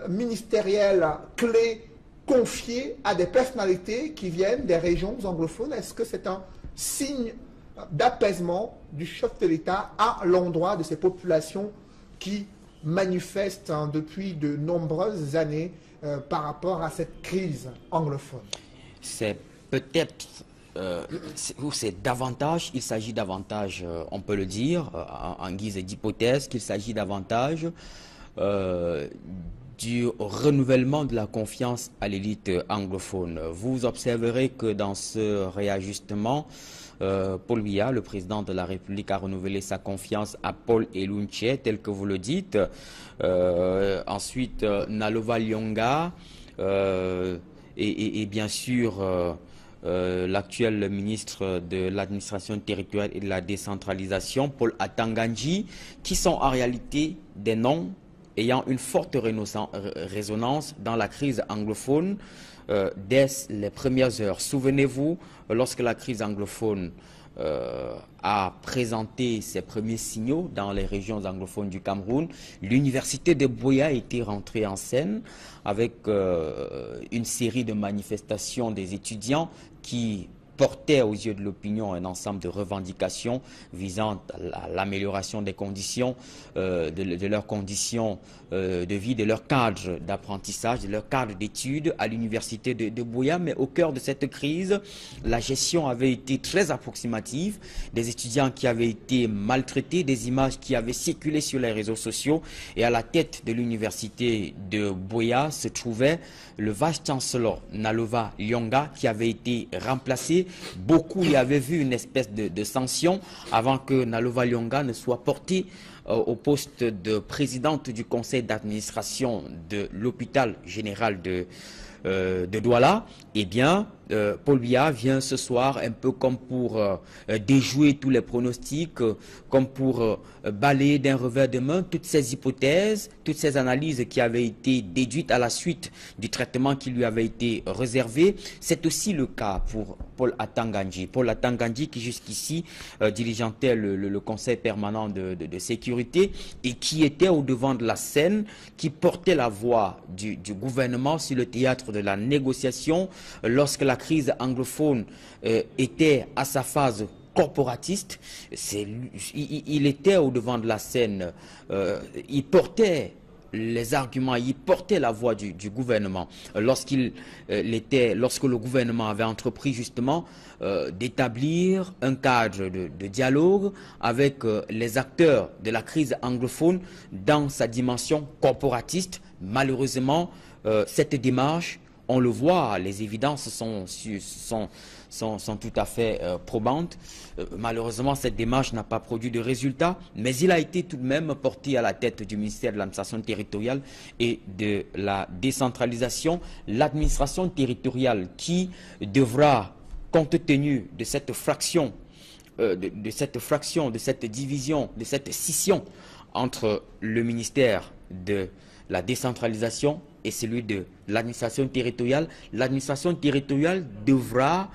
ministériels clés confiés à des personnalités qui viennent des régions anglophones. Est-ce que c'est un signe d'apaisement du chef de l'État à l'endroit de ces populations qui manifestent depuis de nombreuses années par rapport à cette crise anglophone? C'est peut-être, ou c'est davantage, il s'agit davantage, on peut le dire, en guise d'hypothèse, qu'il s'agit davantage du renouvellement de la confiance à l'élite anglophone. Vous observerez que dans ce réajustement, Paul Biya, le président de la République, a renouvelé sa confiance à Paul Elunche, tel que vous le dites. Ensuite, Nalova Lyonga et bien sûr l'actuel ministre de l'administration territoriale et de la décentralisation, Paul Atanganji, qui sont en réalité des noms ayant une forte résonance dans la crise anglophone dès les premières heures. Souvenez-vous, lorsque la crise anglophone a présenté ses premiers signaux dans les régions anglophones du Cameroun, l'université de Buea était rentrée en scène avec une série de manifestations des étudiants qui portaient aux yeux de l'opinion un ensemble de revendications visant à l'amélioration des conditions, de leurs conditions de vie, de leur cadre d'apprentissage, de leur cadre d'études à l'université de Buea. Mais au cœur de cette crise, la gestion avait été très approximative, des étudiants qui avaient été maltraités, des images qui avaient circulé sur les réseaux sociaux, et à la tête de l'université de Buea se trouvait le vice-chancellor Nalova Lyonga, qui avait été remplacé. Beaucoup y avaient vu une espèce de sanction avant que Nalova Lyonga ne soit portée au poste de présidente du conseil d'administration de l'hôpital général de Douala. eh bien, Paul Biya vient ce soir un peu comme pour déjouer tous les pronostics, comme pour balayer d'un revers de main toutes ces hypothèses, toutes ces analyses qui avaient été déduites à la suite du traitement qui lui avait été réservé. C'est aussi le cas pour Paul Atangandji. Paul Atangandji qui jusqu'ici dirigeantait le Conseil permanent de sécurité et qui était au devant de la scène, qui portait la voix du gouvernement sur le théâtre de la négociation lorsque la crise anglophone était à sa phase corporatiste. Il était au devant de la scène, il portait les arguments, il portait la voix du gouvernement lorsque le gouvernement avait entrepris justement d'établir un cadre de dialogue avec les acteurs de la crise anglophone dans sa dimension corporatiste. Malheureusement, cette démarche, on le voit, les évidences sont tout à fait probantes. Malheureusement, cette démarche n'a pas produit de résultats, mais il a été tout de même porté à la tête du ministère de l'administration territoriale et de la décentralisation. L'administration territoriale qui devra, compte tenu de cette fraction, de cette division, de cette scission entre le ministère de la décentralisation et celui de l'administration territoriale devra,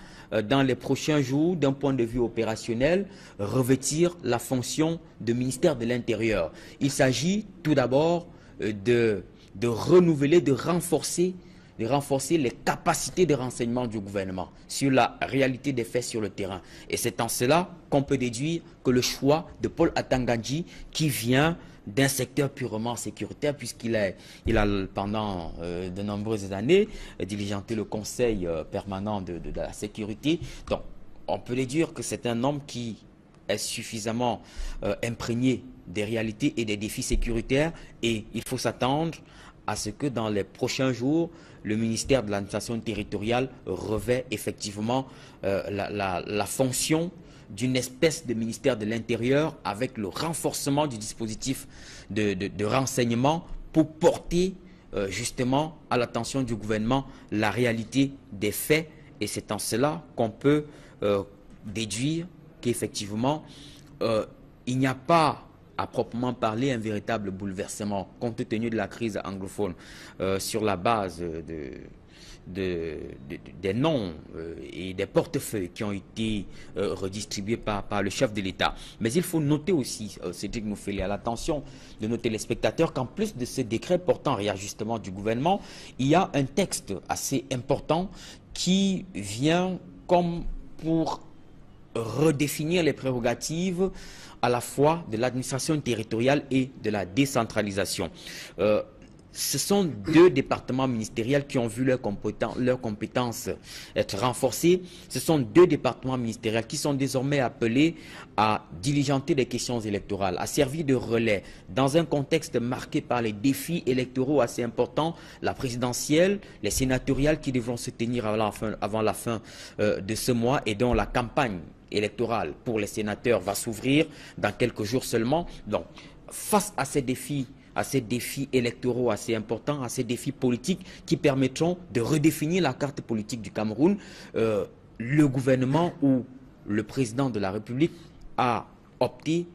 dans les prochains jours, d'un point de vue opérationnel, revêtir la fonction de ministère de l'Intérieur. Il s'agit tout d'abord de renouveler, de renforcer les capacités de renseignement du gouvernement sur la réalité des faits sur le terrain. Et c'est en cela qu'on peut déduire que le choix de Paul Atangandji, qui vient d'un secteur purement sécuritaire, puisqu'il a pendant de nombreuses années diligenté le Conseil permanent de la sécurité. Donc, on peut déduire que c'est un homme qui est suffisamment imprégné des réalités et des défis sécuritaires, et il faut s'attendre à ce que dans les prochains jours, le ministère de l'administration territoriale revêt effectivement la fonction d'une espèce de ministère de l'Intérieur, avec le renforcement du dispositif de renseignement pour porter justement à l'attention du gouvernement la réalité des faits. Et c'est en cela qu'on peut déduire qu'effectivement il n'y a pas à proprement parler un véritable bouleversement compte tenu de la crise anglophone sur la base des noms et des portefeuilles qui ont été redistribués par le chef de l'État. Mais il faut noter aussi, Cédric Noufélé, à l'attention de nos téléspectateurs, qu'en plus de ce décret portant réajustement du gouvernement, il y a un texte assez important qui vient comme pour redéfinir les prérogatives à la fois de l'administration territoriale et de la décentralisation. Ce sont deux départements ministériels qui ont vu leurs compétences être renforcées. Ce sont deux départements ministériels qui sont désormais appelés à diligenter des questions électorales, à servir de relais dans un contexte marqué par les défis électoraux assez importants, la présidentielle, les sénatoriales qui devront se tenir avant la fin de ce mois et dont la campagne électorale pour les sénateurs va s'ouvrir dans quelques jours seulement. Donc, face à ces défis électoraux assez importants, à ces défis politiques qui permettront de redéfinir la carte politique du Cameroun, le gouvernement ou le président de la République a opté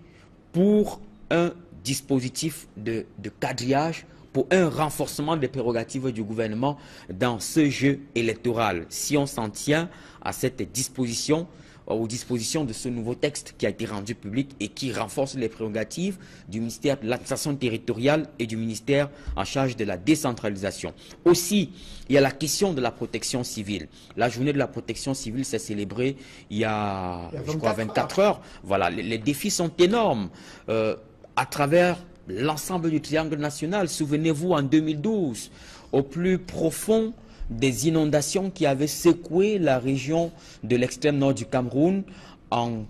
pour un dispositif de quadrillage, pour un renforcement des prérogatives du gouvernement dans ce jeu électoral. Si on s'en tient à cette disposition, aux dispositions de ce nouveau texte qui a été rendu public et qui renforce les prérogatives du ministère de l'administration territoriale et du ministère en charge de la décentralisation. Aussi, il y a la question de la protection civile. La journée de la protection civile s'est célébrée il y a je crois, 24 heures. Voilà, les défis sont énormes à travers l'ensemble du triangle national. Souvenez-vous, en 2012, au plus profond des inondations qui avaient secoué la région de l'extrême nord du Cameroun en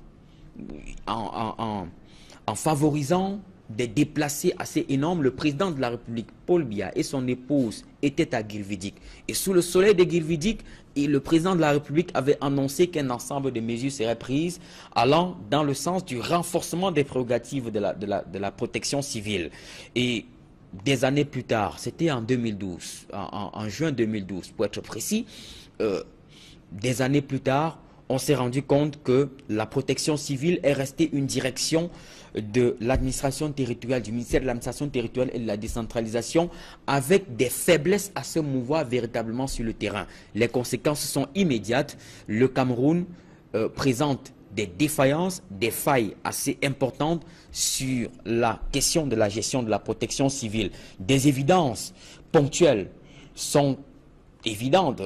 favorisant des déplacés assez énormes. Le président de la République, Paul Biya, et son épouse étaient à Guilvidic. Et sous le soleil de Guilvidic, le président de la République avait annoncé qu'un ensemble de mesures seraient prises allant dans le sens du renforcement des prérogatives de la protection civile. Et des années plus tard, c'était en 2012, en juin 2012 pour être précis, des années plus tard, on s'est rendu compte que la protection civile est restée une direction de l'administration territoriale, du ministère de l'administration territoriale et de la décentralisation, avec des faiblesses à se mouvoir véritablement sur le terrain. Les conséquences sont immédiates. Le Cameroun présente des défaillances, des failles assez importantes sur la question de la gestion de la protection civile. Des évidences ponctuelles sont évidentes,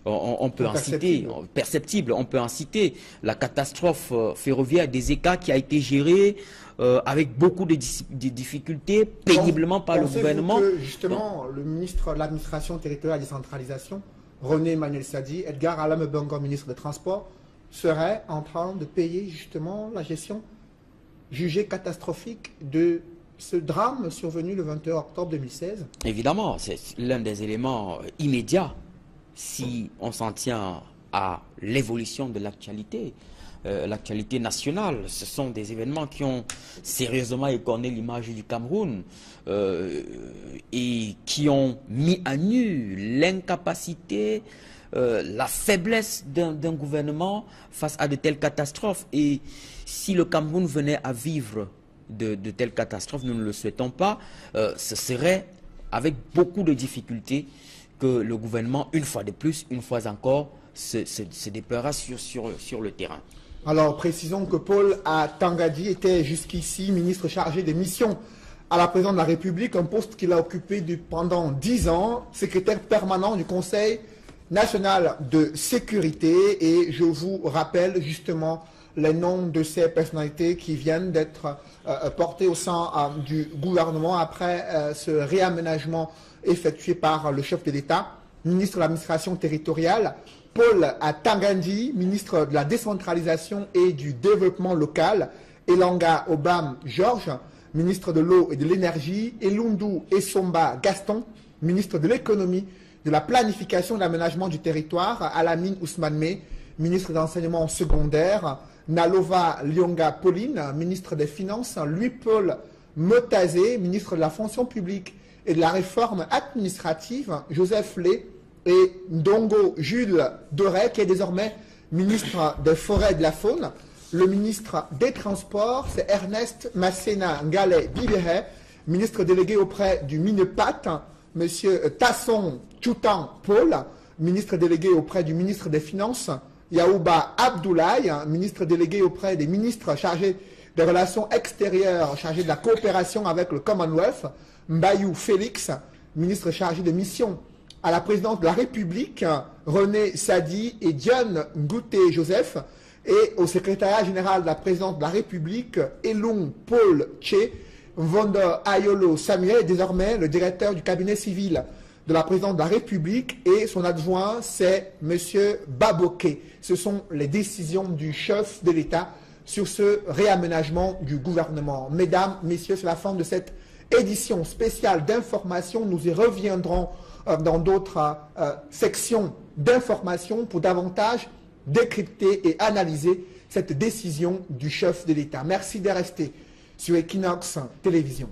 on peut en citer, perceptibles, on peut en citer la catastrophe ferroviaire des ECA qui a été gérée avec beaucoup de difficultés, péniblement par le gouvernement. Que justement, le ministre de l'administration territoriale et de la décentralisation, René Emmanuel Sadi, Edgar Alam Bongo, ministre des Transports, serait en train de payer justement la gestion jugée catastrophique de ce drame survenu le 21 octobre 2016? Évidemment, c'est l'un des éléments immédiats si on s'en tient à l'évolution de l'actualité. L'actualité nationale, ce sont des événements qui ont sérieusement écorné l'image du Cameroun et qui ont mis à nu l'incapacité, la faiblesse d'un gouvernement face à de telles catastrophes. Et si le Cameroun venait à vivre de telles catastrophes, nous ne le souhaitons pas, ce serait avec beaucoup de difficultés que le gouvernement, une fois de plus, une fois encore, se déploiera sur le terrain. Alors, précisons que Paul Atangadi était jusqu'ici ministre chargé des missions à la présidence de la République, un poste qu'il a occupé pendant 10 ans, secrétaire permanent du Conseil national de sécurité. Et je vous rappelle justement les noms de ces personnalités qui viennent d'être portées au sein du gouvernement après ce réaménagement effectué par le chef de l'État, ministre de l'administration territoriale, Paul Atangadi, ministre de la décentralisation et du développement local, Elanga Obam Georges, ministre de l'eau et de l'énergie, Elundu Essomba Gaston, ministre de l'économie, de la planification et de l'aménagement du territoire, Alamine Ousmane Mey, ministre d'enseignement secondaire, Nalova Lyonga Pauline, ministre des Finances, Louis-Paul Motazé, ministre de la fonction publique et de la réforme administrative, Joseph Lé et Ndongo Jules Doré, qui est désormais ministre des Forêts et de la Faune. Le ministre des Transports, c'est Ernest Massena Ngale Bibere, ministre délégué auprès du MINEPAT, Monsieur Tasson Tchoutan Paul, ministre délégué auprès du ministre des Finances, Yaouba Abdoulaye, ministre délégué auprès des ministres chargés des relations extérieures, chargé de la coopération avec le Commonwealth, Mbayou Félix, ministre chargé de mission à la présidence de la République, René Sadi et Diane Ngouté Joseph, et au secrétariat général de la présidence de la République, Elung Paul Tché, Vondo Ayolo Samuel, désormais le directeur du cabinet civil de la présidente de la République, et son adjoint, c'est M. Baboké. Ce sont les décisions du chef de l'État sur ce réaménagement du gouvernement. Mesdames, Messieurs, c'est la fin de cette édition spéciale d'information. Nous y reviendrons dans d'autres sections d'information pour davantage décrypter et analyser cette décision du chef de l'État. Merci de rester sur Equinox Télévision.